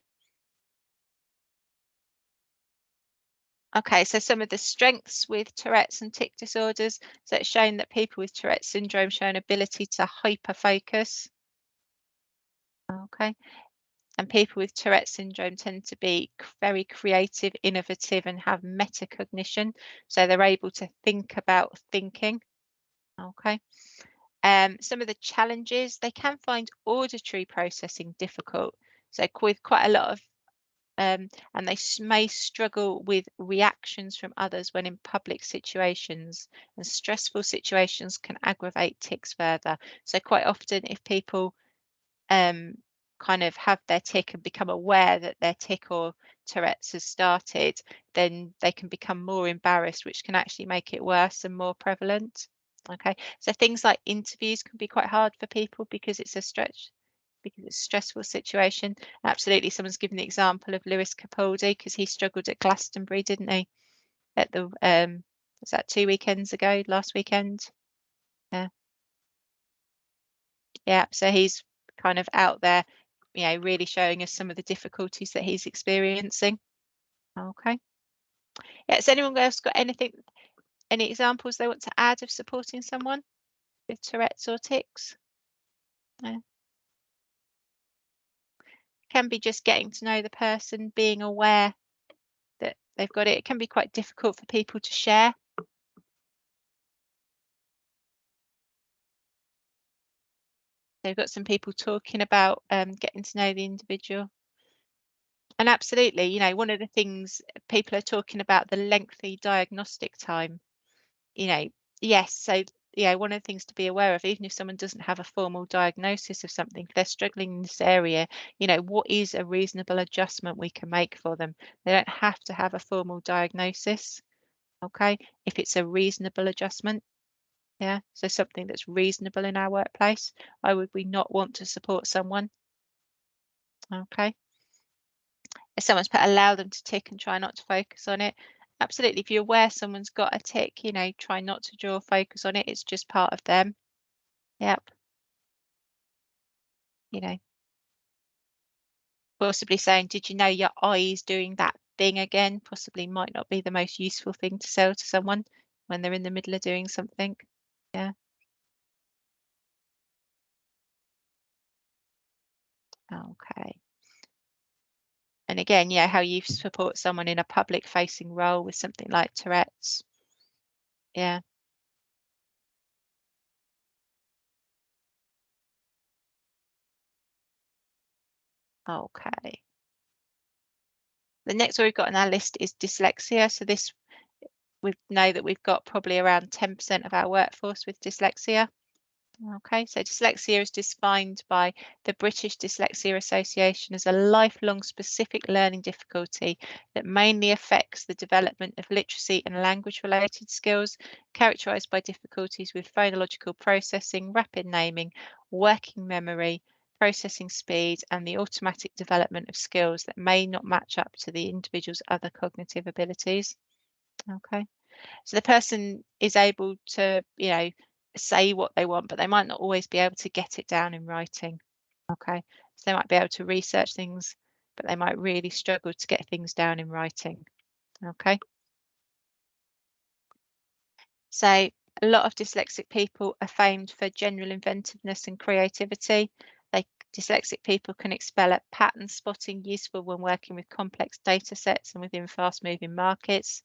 Okay, so some of the strengths with Tourette's and tic disorders. So it's shown that people with Tourette's syndrome show an ability to hyper focus. Okay. And people with Tourette's syndrome tend to be very creative, innovative, and have metacognition. So they're able to think about thinking. Okay. Some of the challenges, they can find auditory processing difficult. So with quite a lot of, and they may struggle with reactions from others when in public situations, and stressful situations can aggravate tics further. So quite often if people kind of have their tic and become aware that their tic or Tourette's has started, then they can become more embarrassed, which can actually make it worse and more prevalent. Okay, so things like interviews can be quite hard for people because it's a stressful situation. Absolutely, someone's given the example of Lewis Capaldi because he struggled at Glastonbury, didn't he? At the was that 2 weekends ago, last weekend? Yeah, so he's kind of out there, really showing us some of the difficulties that he's experiencing. Okay. Yeah, has anyone else got any examples they want to add of supporting someone with Tourette's or tics? No. Can be just getting to know the person, being aware that they've got it. It can be quite difficult for people to share. They've got some people talking about getting to know the individual. And absolutely, one of the things people are talking about, the lengthy diagnostic time. Yes, so one of the things to be aware of, even if someone doesn't have a formal diagnosis of something, if they're struggling in this area, what is a reasonable adjustment we can make for them? They don't have to have a formal diagnosis, okay, if it's a reasonable adjustment. Yeah, so something that's reasonable in our workplace. Why would we not want to support someone? Okay. If someone's put allow them to tick and try not to focus on it, absolutely. If you're aware someone's got a tick, you know, try not to draw focus on it. It's just part of them. Yep. You know, possibly saying, did you know your eye's doing that thing again? Possibly might not be the most useful thing to sell to someone when they're in the middle of doing something. Yeah. Okay. And again, yeah, how you support someone in a public facing role with something like Tourette's. Yeah. Okay. The next one we've got on our list is dyslexia. So this, we know that we've got probably around 10% of our workforce with dyslexia. Okay, so dyslexia is defined by the British Dyslexia Association as a lifelong specific learning difficulty that mainly affects the development of literacy and language-related skills, characterised by difficulties with phonological processing, rapid naming, working memory, processing speed, and the automatic development of skills that may not match up to the individual's other cognitive abilities. Okay. So the person is able to, you know, say what they want, but they might not always be able to get it down in writing. Okay. So they might be able to research things, but they might really struggle to get things down in writing. Okay. So a lot of dyslexic people are famed for general inventiveness and creativity. Dyslexic people can excel at pattern spotting, useful when working with complex data sets and within fast moving markets.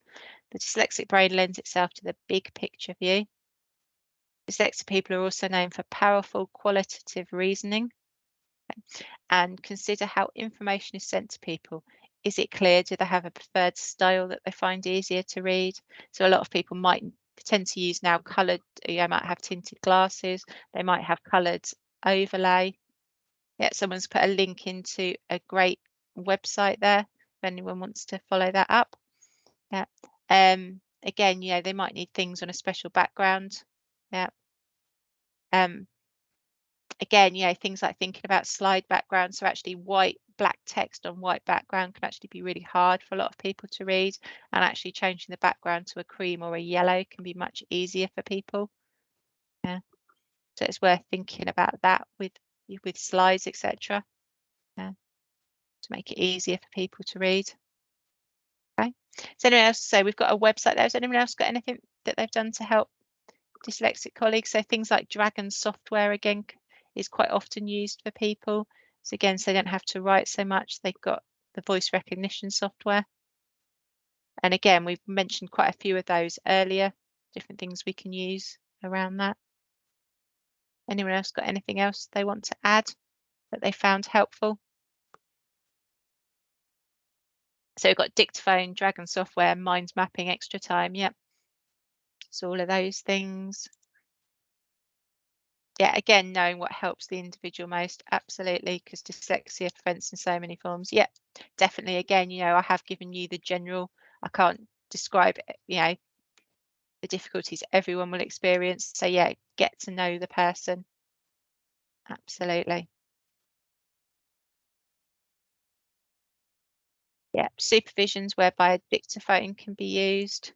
The dyslexic brain lends itself to the big picture view. Dyslexic people are also known for powerful qualitative reasoning. And consider how information is sent to people. Is it clear? Do they have a preferred style that they find easier to read? So a lot of people might tend to use now coloured, you might have tinted glasses, they might have coloured overlay. Yeah, someone's put a link into a great website there if anyone wants to follow that up. Yeah. Again, you know, they might need things on a special background. Yeah. Again, you know, things like thinking about slide backgrounds. So actually black text on white background can actually be really hard for a lot of people to read, and actually changing the background to a cream or a yellow can be much easier for people. Yeah. So it's worth thinking about that with slides, etc. Yeah. To make it easier for people to read. Okay. So anyone else? So we've got a website there. Has anyone else got anything that they've done to help dyslexic colleagues? So things like Dragon software again is quite often used for people. So again, so they don't have to write so much. They've got the voice recognition software. And again, we've mentioned quite a few of those earlier, different things we can use around that. Anyone else got anything else they want to add that they found helpful? So we've got dictaphone, Dragon software, mind mapping, extra time. Yep. So all of those things. Yeah, again, knowing what helps the individual most, absolutely, because dyslexia presents in so many forms. Yeah, definitely. Again, you know, I have given you the general, I can't describe, you know, the difficulties everyone will experience. So yeah, get to know the person. Absolutely. Yeah, supervisions whereby a dictaphone can be used.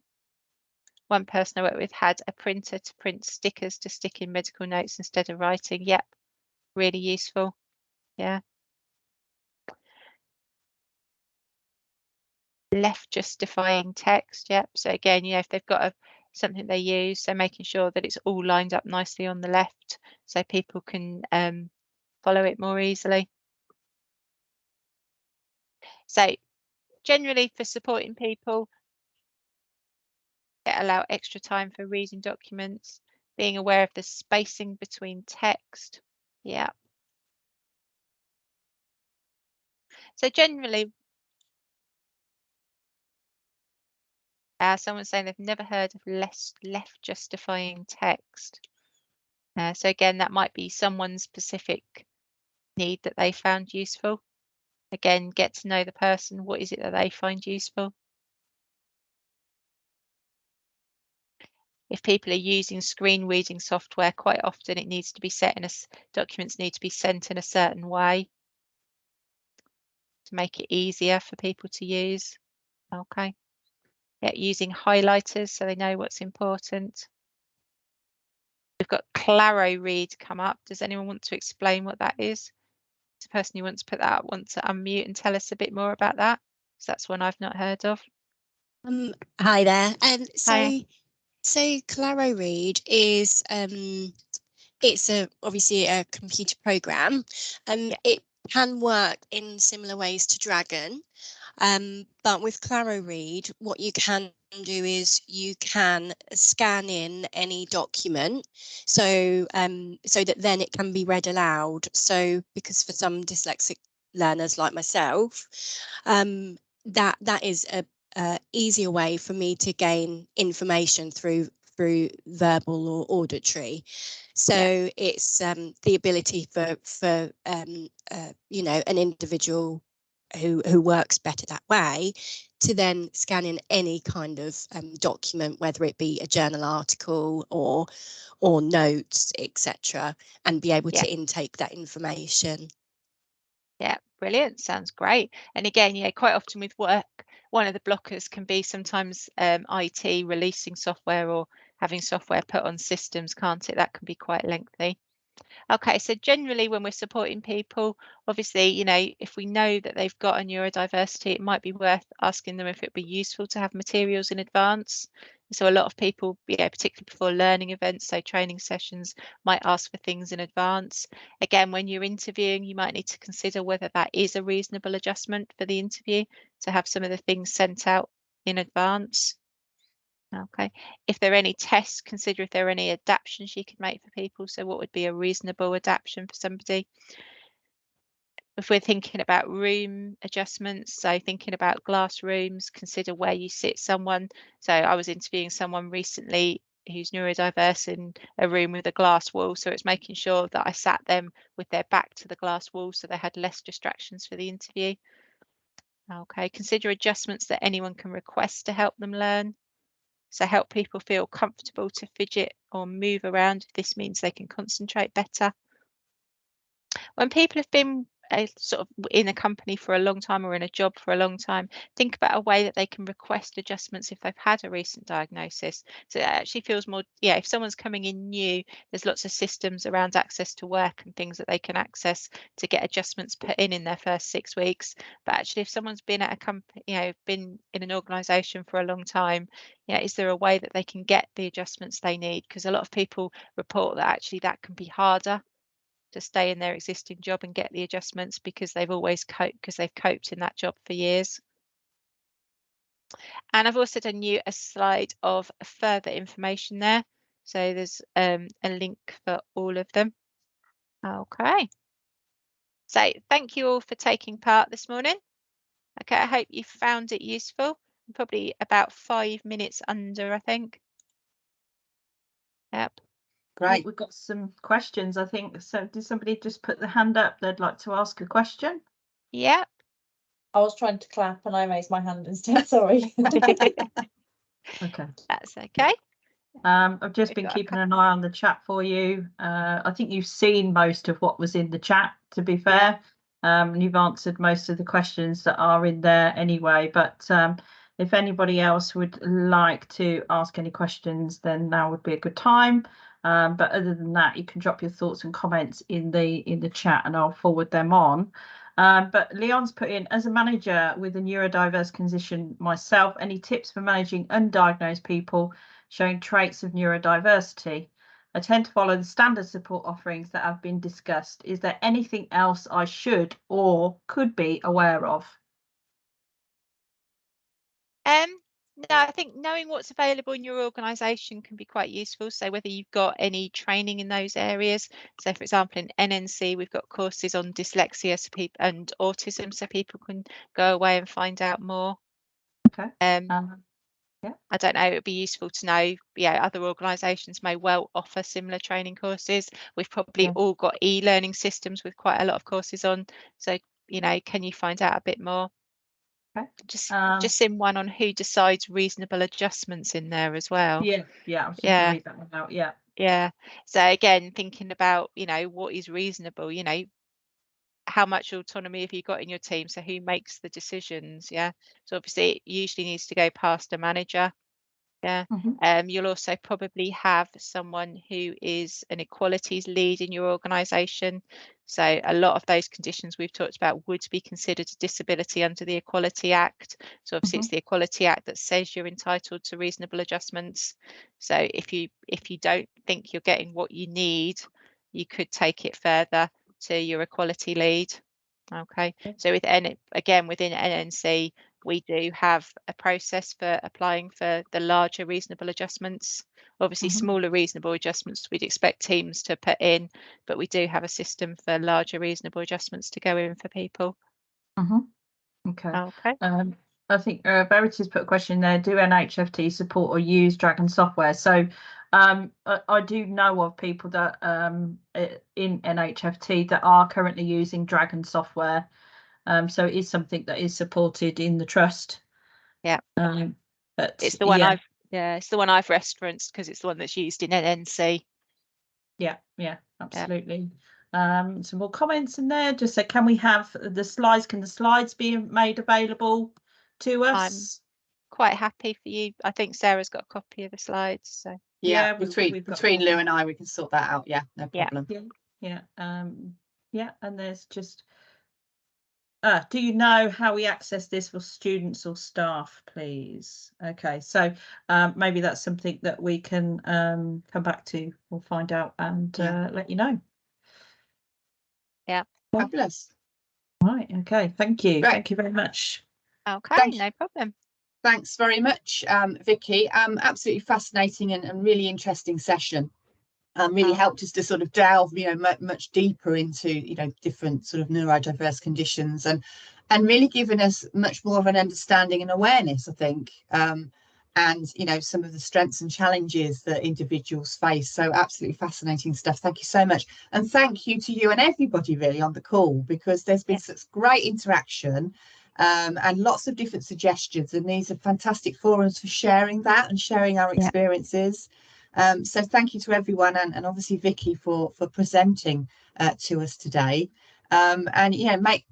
One person I worked with had a printer to print stickers to stick in medical notes instead of writing. Yep, really useful. Yeah. Left justifying text. Yep. So again, you know, if they've got something they use, so making sure that it's all lined up nicely on the left so people can follow it more easily. So generally for supporting people, allow extra time for reading documents, being aware of the spacing between text. Yeah. So generally, someone's saying they've never heard of left justifying text. So again, that might be someone's specific need that they found useful. Again, get to know the person. What is it that they find useful? If people are using screen reading software, quite often it needs to be set in documents need to be sent in a certain way to make it easier for people to use. Okay. Yeah, using highlighters so they know what's important. We've got Claro Read come up. Does anyone want to explain what that is? The person who wants to put that up wants to unmute and tell us a bit more about that, because that's one I've not heard of. Hi there. Hi. So Claro Read is it's obviously a computer program. Yeah. It can work in similar ways to Dragon. But with Claro Read, what you can do is you can scan in any document, so that then it can be read aloud. So because for some dyslexic learners like myself, that is a easier way for me to gain information through verbal or auditory. So it's the ability for you know, an individual who works better that way to then scan in any kind of document, whether it be a journal article or notes, etc., and be able to intake that information. Yeah, brilliant. Sounds great. And again, yeah, quite often with work, one of the blockers can be sometimes IT releasing software or having software put on systems, can't it? That can be quite lengthy. Okay, so generally when we're supporting people, obviously, you know, if we know that they've got a neurodiversity, it might be worth asking them if it'd be useful to have materials in advance. So a lot of people, particularly before learning events, so training sessions, might ask for things in advance. Again, when you're interviewing, you might need to consider whether that is a reasonable adjustment for the interview to have some of the things sent out in advance. Okay, if there are any tests, consider if there are any adaptations you could make for people. So what would be a reasonable adaptation for somebody? If we're thinking about room adjustments, so thinking about glass rooms, consider where you sit someone. So I was interviewing someone recently who's neurodiverse in a room with a glass wall. So it's making sure that I sat them with their back to the glass wall so they had less distractions for the interview. Okay, consider adjustments that anyone can request to help them learn. So help people feel comfortable to fidget or move around if this means they can concentrate better. When people have been sort of in a company for a long time or in a job for a long time, think about a way that they can request adjustments if they've had a recent diagnosis. So it actually feels more, if someone's coming in new, there's lots of systems around access to work and things that they can access to get adjustments put in their first 6 weeks. But actually, if someone's been at a company, been in an organisation for a long time, is there a way that they can get the adjustments they need? Because a lot of people report that actually that can be harder to stay in their existing job and get the adjustments because they've always coped in that job for years. And I've also done you a slide of further information there. So there's a link for all of them. Okay. So thank you all for taking part this morning. Okay, I hope you found it useful. I'm probably about 5 minutes under, I think. Yep. Great. We've got some questions, I think. So did somebody just put the hand up? They'd like to ask a question. Yep. I was trying to clap and I raised my hand instead. Sorry. Okay. That's okay. I've just been keeping an eye on the chat for you. I think you've seen most of what was in the chat, to be fair. And you've answered most of the questions that are in there anyway. But if anybody else would like to ask any questions, then now would be a good time. But other than that, you can drop your thoughts and comments in the chat and I'll forward them on. But Leon's put in, as a manager with a neurodiverse condition myself, any tips for managing undiagnosed people showing traits of neurodiversity? I tend to follow the standard support offerings that have been discussed. Is there anything else I should or could be aware of? No, I think knowing what's available in your organisation can be quite useful. So whether you've got any training in those areas. So for example, in NNC, we've got courses on dyslexia and autism, so people can go away and find out more. Okay. Yeah. I don't know, it would be useful to know, other organisations may well offer similar training courses. We've probably all got e-learning systems with quite a lot of courses on. So, can you find out a bit more? Just in one on who decides reasonable adjustments in there as well. Yeah, I was just gonna read that one out. Yeah. So again, thinking about, you know, what is reasonable, you know, how much autonomy have you got in your team? So who makes the decisions? Yeah. So obviously it usually needs to go past a manager. Yeah. You'll also probably have someone who is an equalities lead in your organisation. So a lot of those conditions we've talked about would be considered a disability under the Equality Act. So obviously it's the Equality Act that says you're entitled to reasonable adjustments. So if you don't think you're getting what you need, you could take it further to your equality lead. Okay. So within NNC, we do have a process for applying for the larger reasonable adjustments. Obviously, smaller reasonable adjustments we'd expect teams to put in, but we do have a system for larger reasonable adjustments to go in for people. Okay. Okay. I think Verity's put a question there. Do NHFT support or use Dragon software? So I do know of people that in NHFT that are currently using Dragon software. So it is something that is supported in the trust. Yeah. But it's the one it's the one I've referenced because it's the one that's used in NNC. Yeah, absolutely. Some more comments in there. Just say, can we have the slides? Can the slides be made available to us? I'm quite happy for you. I think Sarah's got a copy of the slides. So yeah, between Lou and I, we can sort that out. Yeah, no problem. Yeah. And there's just do you know how we access this for students or staff, please? Okay, so maybe that's something that we can come back to. We'll find out and let you know. Yeah. Fabulous. Right, okay, thank you. Great. Thank you very much. Okay, no problem. Thanks very much, Vicky. Absolutely fascinating and really interesting session. Really helped us to sort of delve, much deeper into, different sort of neurodiverse conditions and really given us much more of an understanding and awareness, I think, and, some of the strengths and challenges that individuals face. So absolutely fascinating stuff. Thank you so much. And thank you to you and everybody really on the call, because there's been such great interaction and lots of different suggestions. And these are fantastic forums for sharing that and sharing our experiences. So thank you to everyone and obviously Vicky for presenting to us today. And make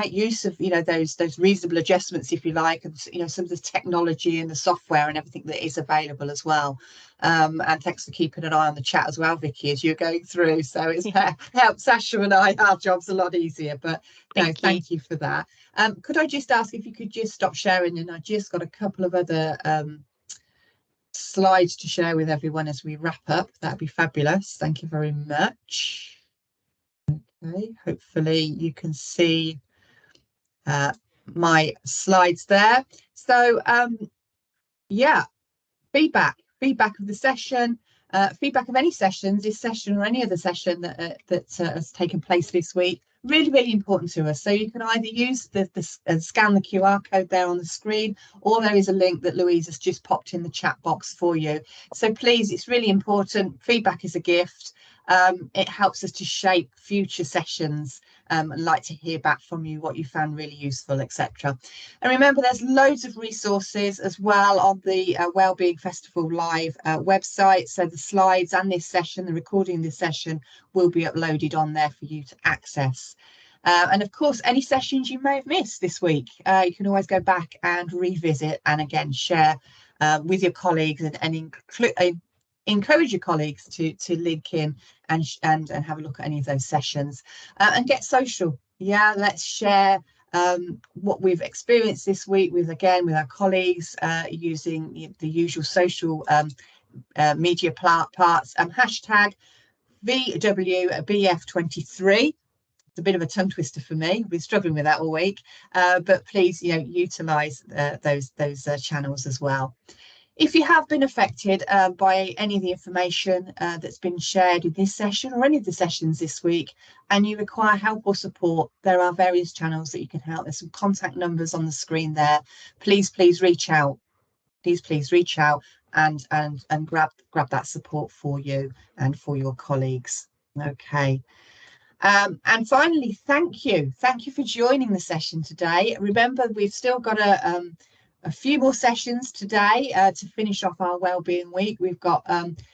use of those reasonable adjustments, if you like, and some of the technology and the software and everything that is available as well. And thanks for keeping an eye on the chat as well, Vicky, as you're going through. So it's helped Sasha and I our jobs a lot easier. But thank you for that. Could I just ask if you could just stop sharing? And I just got a couple of other slides to share with everyone as we wrap up. That'd be fabulous. Thank you very much. Okay, hopefully you can see my slides there. So feedback of the session, feedback of any sessions, this session or any other session that has taken place this week. Really important to us. So you can either use scan the QR code there on the screen, or there is a link that Louise has just popped in the chat box for you. So please, it's really important. Feedback is a gift. It helps us to shape future sessions. I'd like to hear back from you what you found really useful, etc. And remember, there's loads of resources as well on the Wellbeing Festival Live website. So the slides and this session, the recording of this session, will be uploaded on there for you to access. And of course, any sessions you may have missed this week, you can always go back and revisit and again share with your colleagues and encourage your colleagues to link in and have a look at any of those sessions and get social. Let's share what we've experienced this week with our colleagues using the usual social media parts. Hashtag VWBF23. It's a bit of a tongue twister for me. We've been struggling with that all week, but please utilize those channels as well. If you have been affected by any of the information that's been shared in this session or any of the sessions this week, and you require help or support, there are various channels that you can help. There's some contact numbers on the screen there. Please reach out. Please reach out and grab that support for you and for your colleagues. Okay. And finally, thank you for joining the session today. Remember, we've still got a few more sessions today to finish off our wellbeing week. We've got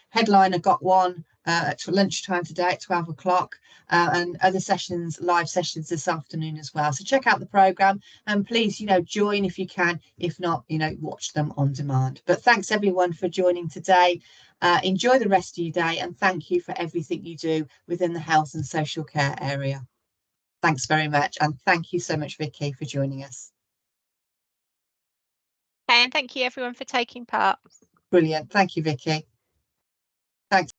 Headliner got one at lunchtime today at 12 o'clock, and other sessions, live sessions this afternoon as well. So check out the programme, and please, join if you can. If not, watch them on demand. But thanks everyone for joining today. Enjoy the rest of your day, and thank you for everything you do within the health and social care area. Thanks very much, and thank you so much, Vicky, for joining us. And thank you everyone for taking part. Brilliant. Thank you, Vicky. Thanks.